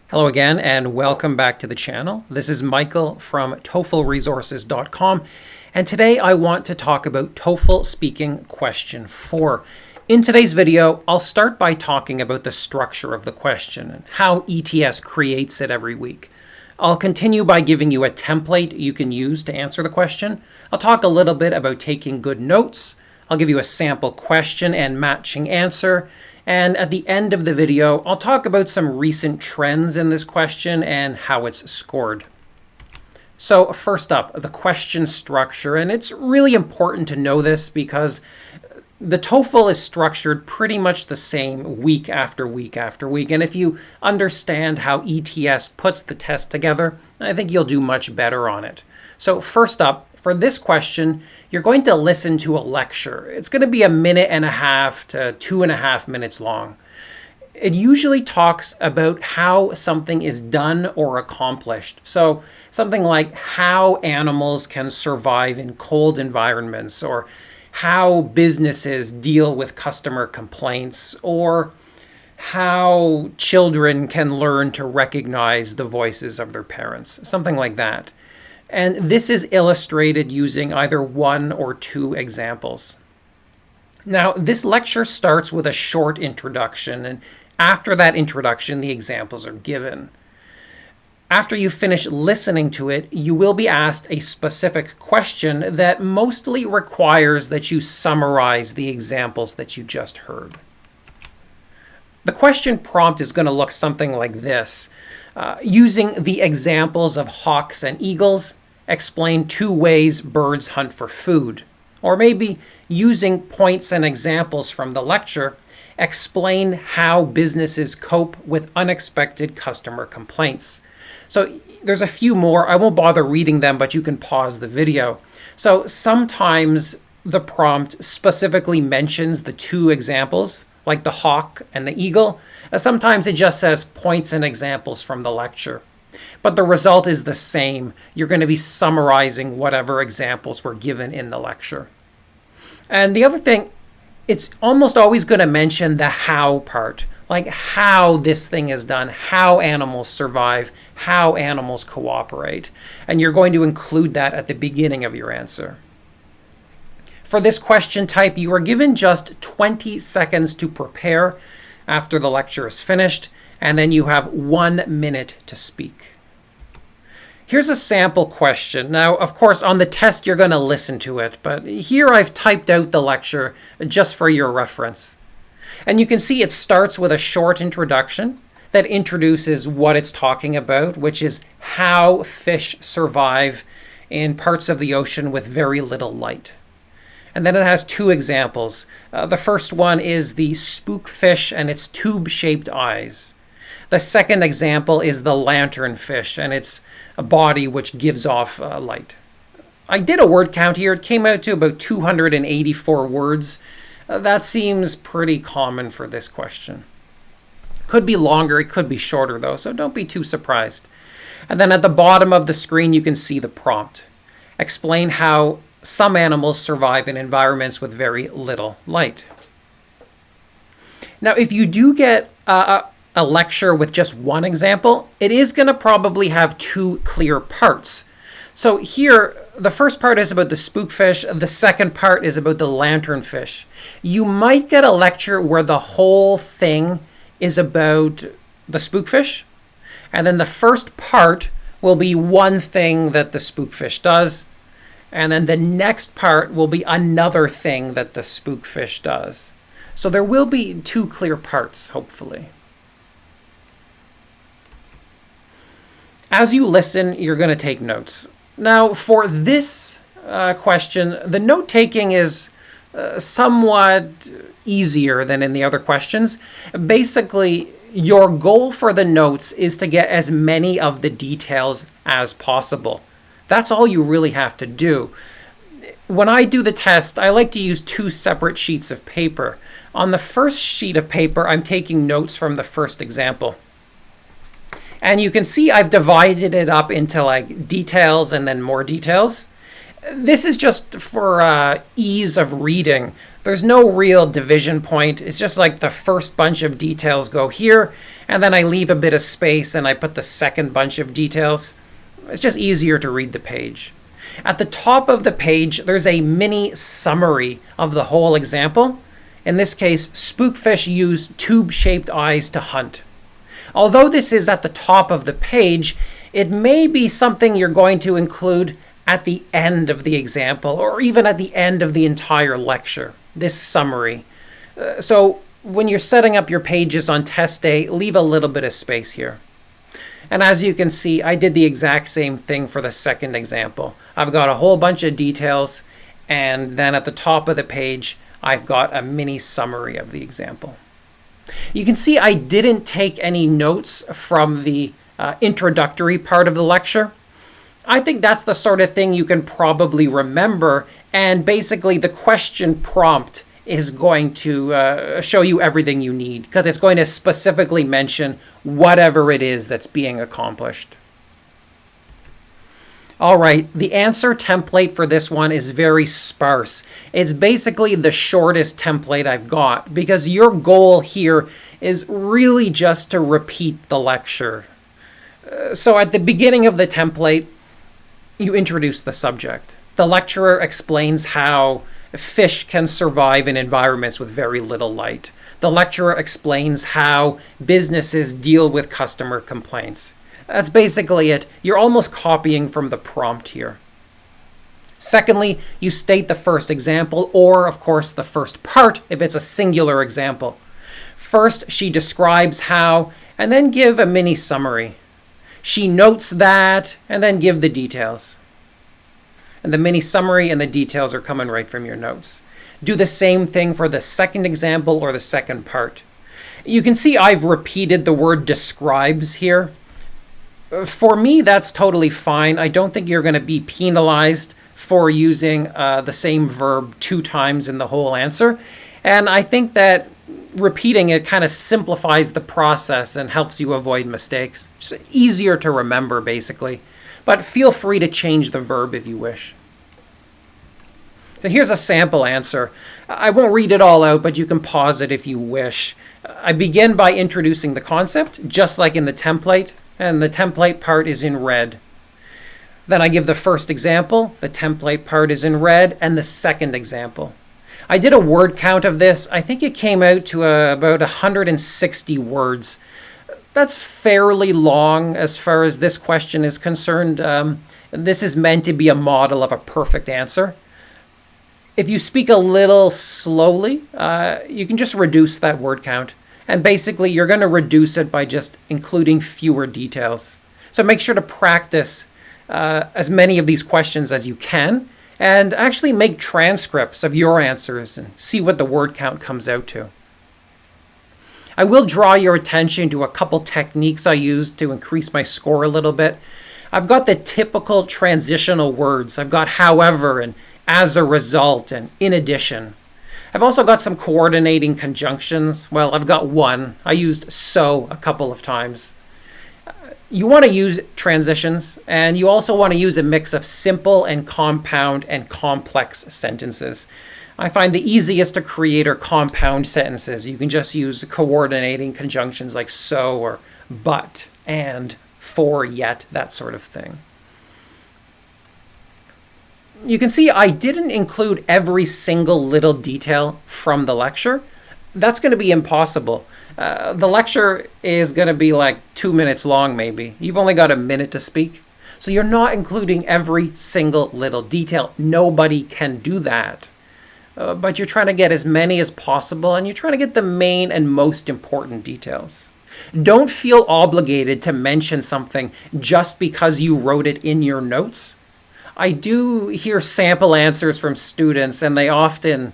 Hello again and welcome back to the channel. This is Michael from TOEFLresources.com, and today I want to talk about TOEFL speaking question 4. In today's video, I'll start by talking about the structure of the question and how ETS creates it every week. I'll continue by giving you a template you can use to answer the question. I'll talk a little bit about taking good notes. I'll give you a sample question and matching answer. And at the end of the video, I'll talk about some recent trends in this question and how it's scored. So first up, the question structure. And it's really important to know this because the TOEFL is structured pretty much the same week after week after week. And if you understand how ETS puts the test together, I think you'll do much better on it. So first up, for this question, you're going to listen to a lecture. It's going to be 1.5 to 2.5 minutes long. It usually talks about how something is done or accomplished. So something like how animals can survive in cold environments, or how businesses deal with customer complaints, or how children can learn to recognize the voices of their parents, something like that. And this is illustrated using either one or two examples. Now, this lecture starts with a short introduction, and after that introduction, the examples are given. After you finish listening to it, you will be asked a specific question that mostly requires that you summarize the examples that you just heard. The question prompt is going to look something like this. Using the examples of hawks and eagles, explain 2 ways birds hunt for food. Or maybe using points and examples from the lecture, explain how businesses cope with unexpected customer complaints. So there's a few more. I won't bother reading them, but you can pause the video. So sometimes the prompt specifically mentions the 2 examples, like the hawk and the eagle. Sometimes it just says points and examples from the lecture. But the result is the same. You're going to be summarizing whatever examples were given in the lecture. And the other thing, it's almost always going to mention the how part, like how this thing is done, how animals survive, how animals cooperate. And you're going to include that at the beginning of your answer. For this question type, you are given just 20 seconds to prepare after the lecture is finished, and then you have 1 minute to speak. Here's a sample question. Now, of course, on the test, you're going to listen to it, but here I've typed out the lecture just for your reference. And you can see it starts with a short introduction that introduces what it's talking about, which is how fish survive in parts of the ocean with very little light. And then it has 2 examples. The first one is the spookfish and its tube-shaped eyes. The second example is the lanternfish and its a body which gives off light. I did a word count here. It came out to about 284 words. That seems pretty common for this question. Could be longer, it could be shorter though, so don't be too surprised. And then at the bottom of the screen, you can see the prompt. Explain how some animals survive in environments with very little light. Now, if you do get a lecture with just one example, it is going to probably have 2 clear parts. So here, the first part is about the spookfish. The second part is about the lanternfish. You might get a lecture where the whole thing is about the spookfish, and then the first part will be one thing that the spookfish does, and then the next part will be another thing that the spookfish does. So there will be 2 clear parts, hopefully. As you listen, you're going to take notes. Now, for this question, the note-taking is somewhat easier than in the other questions. Basically, your goal for the notes is to get as many of the details as possible. That's all you really have to do. When I do the test, I like to use 2 separate sheets of paper. On the first sheet of paper, I'm taking notes from the first example. And you can see I've divided it up into like details and then more details. This is just for ease of reading. There's no real division point. It's just like the first bunch of details go here, and then I leave a bit of space and I put the second bunch of details. It's just easier to read the page. At the top of the page, there's a mini summary of the whole example. In this case, spookfish use tube-shaped eyes to hunt. Although this is at the top of the page, it may be something you're going to include at the end of the example, or even at the end of the entire lecture, this summary. So when you're setting up your pages on test day, leave a little bit of space here. And as you can see, I did the exact same thing for the second example. I've got a whole bunch of details, and then at the top of the page, I've got a mini summary of the example. You can see I didn't take any notes from the introductory part of the lecture. I think that's the sort of thing you can probably remember, and basically the question prompt is going to show you everything you need, because it's going to specifically mention whatever it is that's being accomplished. All right, the answer template for this one is very sparse. It's basically the shortest template I've got, because your goal here is really just to repeat the lecture. So at the beginning of the template, you introduce the subject. The lecturer explains how fish can survive in environments with very little light. The lecturer explains how businesses deal with customer complaints. That's basically it. You're almost copying from the prompt here. Secondly, you state the first example, or of course the first part if it's a singular example. First, she describes how, and then give a mini summary. She notes that, and then give the details. And the mini summary and the details are coming right from your notes. Do the same thing for the second example or the second part. You can see I've repeated the word describes here. For me, that's totally fine. I don't think you're going to be penalized for using the same verb 2 times in the whole answer. And I think that repeating it kind of simplifies the process and helps you avoid mistakes. It's easier to remember, basically. But feel free to change the verb if you wish. So here's a sample answer. I won't read it all out, but you can pause it if you wish. I begin by introducing the concept, just like in the template, and the template part is in red. Then I give the first example, the template part is in red, and the second example. I did a word count of this. I think it came out to about 160 words. That's fairly long as far as this question is concerned. This is meant to be a model of a perfect answer. If you speak a little slowly, you can just reduce that word count. And basically, you're going to reduce it by just including fewer details. So make sure to practice as many of these questions as you can, and actually make transcripts of your answers and see what the word count comes out to. I will draw your attention to a couple techniques I used to increase my score a little bit. I've got the typical transitional words. I've got however and as a result and in addition. I've also got some coordinating conjunctions. Well, I've got one. I used so a couple of times. You want to use transitions, and you also want to use a mix of simple and compound and complex sentences. I find the easiest to create are compound sentences. You can just use coordinating conjunctions like so or but, and, for, yet, that sort of thing. You can see I didn't include every single little detail from the lecture. That's going to be impossible. The lecture is going to be like 2 minutes long, maybe. You've only got a minute to speak. So you're not including every single little detail. Nobody can do that. But you're trying to get as many as possible, and you're trying to get the main and most important details. Don't feel obligated to mention something just because you wrote it in your notes. I do hear sample answers from students, and they often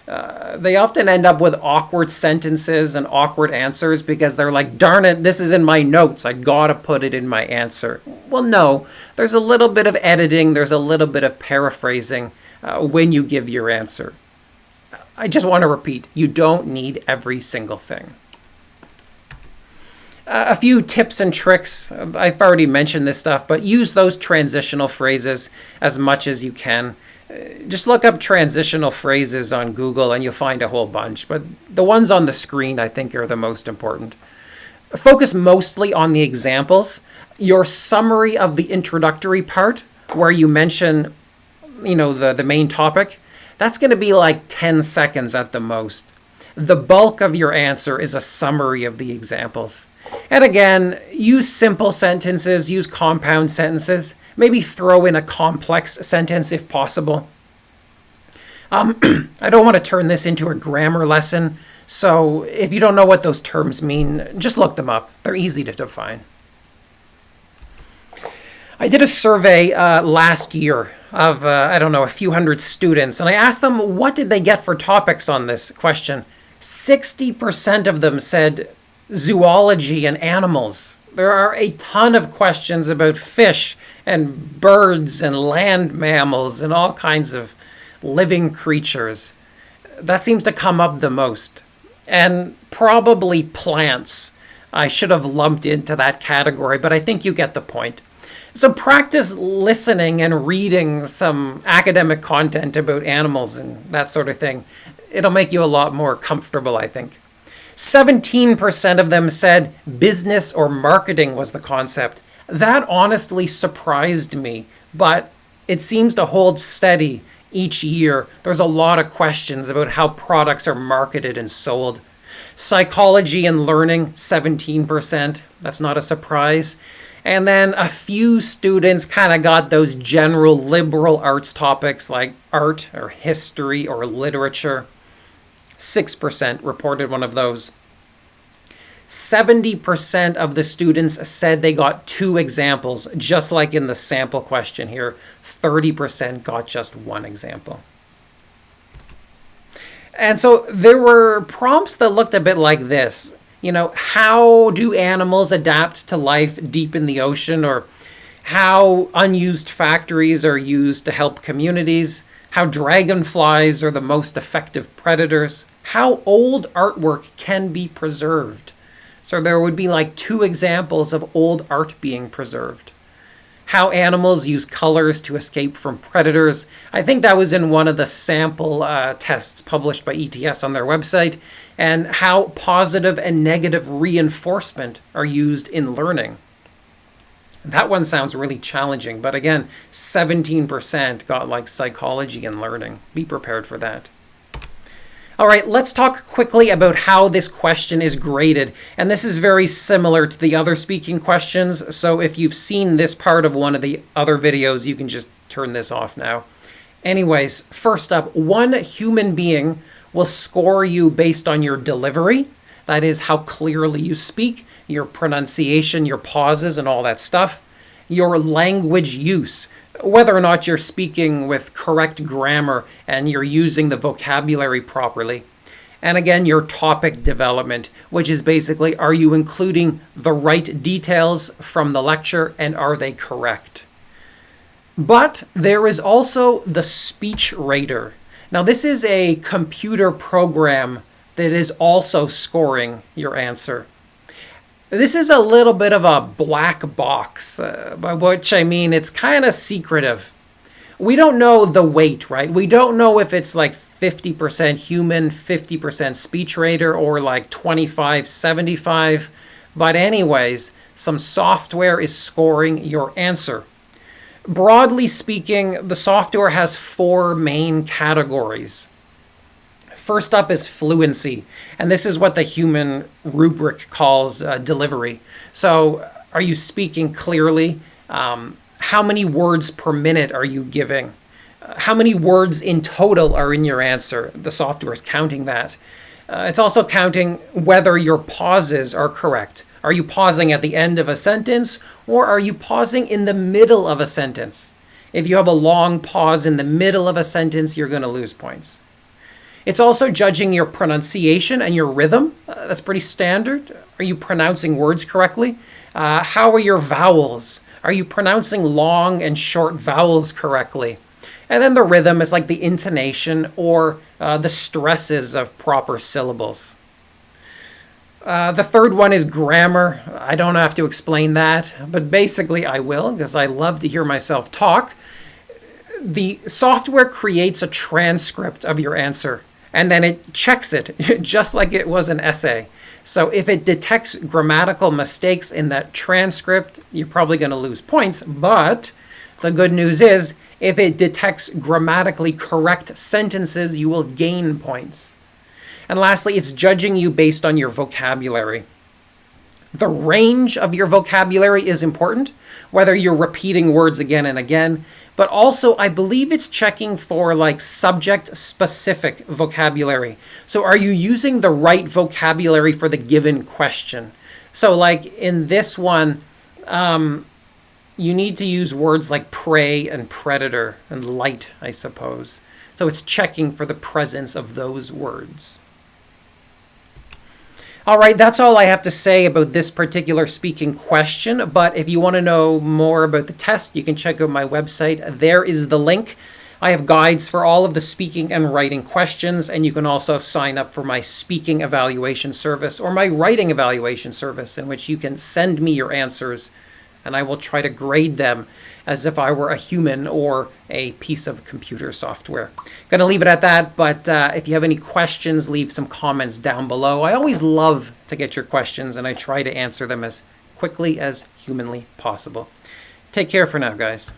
end up with awkward sentences and awkward answers because they're like, darn it, this is in my notes. I gotta put it in my answer. Well, no, there's a little bit of editing. There's a little bit of paraphrasing when you give your answer. I just want to repeat, you don't need every single thing. A few tips and tricks. I've already mentioned this stuff, but use those transitional phrases as much as you can. Just look up transitional phrases on Google and you'll find a whole bunch, but the ones on the screen I think are the most important. Focus mostly on the examples. Your summary of the introductory part, where you mention, the main topic, that's going to be like 10 seconds at the most. The bulk of your answer is a summary of the examples. And again, use simple sentences, use compound sentences, maybe throw in a complex sentence if possible. I don't want to turn this into a grammar lesson, so if you don't know what those terms mean, just look them up. They're easy to define. I did a survey last year of, a few hundred students, and I asked them what did they get for topics on this question. 60% of them said zoology and animals. There are a ton of questions about fish and birds and land mammals and all kinds of living creatures. That seems to come up the most. And probably plants. I should have lumped into that category, but I think you get the point. So practice listening and reading some academic content about animals and that sort of thing. It'll make you a lot more comfortable, I think. 17% of them said business or marketing was the concept. That honestly surprised me, but it seems to hold steady each year. There's a lot of questions about how products are marketed and sold. Psychology and learning, 17%. That's not a surprise. And then a few students kind of got those general liberal arts topics like art or history or literature. 6% reported one of those. 70% of the students said they got 2 examples, just like in the sample question here. 30% got just 1 example. And so there were prompts that looked a bit like this. How do animals adapt to life deep in the ocean? Or how unused factories are used to help communities? How dragonflies are the most effective predators? How old artwork can be preserved? So there would be like 2 examples of old art being preserved. How animals use colors to escape from predators. I think that was in one of the sample tests published by ETS on their website. And how positive and negative reinforcement are used in learning. That one sounds really challenging, but again, 17% got like psychology and learning. Be prepared for that. All right, let's talk quickly about how this question is graded. And this is very similar to the other speaking questions. So if you've seen this part of one of the other videos, you can just turn this off now. Anyways, first up, one human being will score you based on your delivery. That is how clearly you speak, your pronunciation, your pauses, and all that stuff. Your language use, whether or not you're speaking with correct grammar and you're using the vocabulary properly. And again, your topic development, which is basically, are you including the right details from the lecture and are they correct? But there is also the speech rater. Now, this is a computer program that is also scoring your answer. This is a little bit of a black box, by which I mean it's kind of secretive. We don't know the weight, right? We don't know if it's like 50% human, 50% speech rater, or like 25-75. But anyways, some software is scoring your answer. Broadly speaking, the software has 4 main categories. First up is fluency, and this is what the human rubric calls delivery. So are you speaking clearly? How many words per minute are you giving? How many words in total are in your answer? The software is counting that. It's also counting whether your pauses are correct. Are you pausing at the end of a sentence, or are you pausing in the middle of a sentence? If you have a long pause in the middle of a sentence, you're going to lose points. It's also judging your pronunciation and your rhythm. That's pretty standard. Are you pronouncing words correctly? How are your vowels? Are you pronouncing long and short vowels correctly? And then the rhythm is like the intonation or the stresses of proper syllables. The third one is grammar. I don't have to explain that, but basically I will because I love to hear myself talk. the software creates a transcript of your answer, and then it checks it just like it was an essay. So if it detects grammatical mistakes in that transcript, you're probably going to lose points. But the good news is, if it detects grammatically correct sentences, you will gain points. And lastly, it's judging you based on your vocabulary. The range of your vocabulary is important, whether you're repeating words again and again, but also I believe it's checking for like subject-specific vocabulary. So are you using the right vocabulary for the given question? So like in this one, you need to use words like prey and predator and light, I suppose. So it's checking for the presence of those words. All right, that's all I have to say about this particular speaking question. But if you want to know more about the test, you can check out my website. There is the link. I have guides for all of the speaking and writing questions, and you can also sign up for my speaking evaluation service or my writing evaluation service, in which you can send me your answers, and I will try to grade them as if I were a human or a piece of computer software. Going to leave it at that, but if you have any questions, leave some comments down below. I always love to get your questions, and I try to answer them as quickly as humanly possible. Take care for now, guys.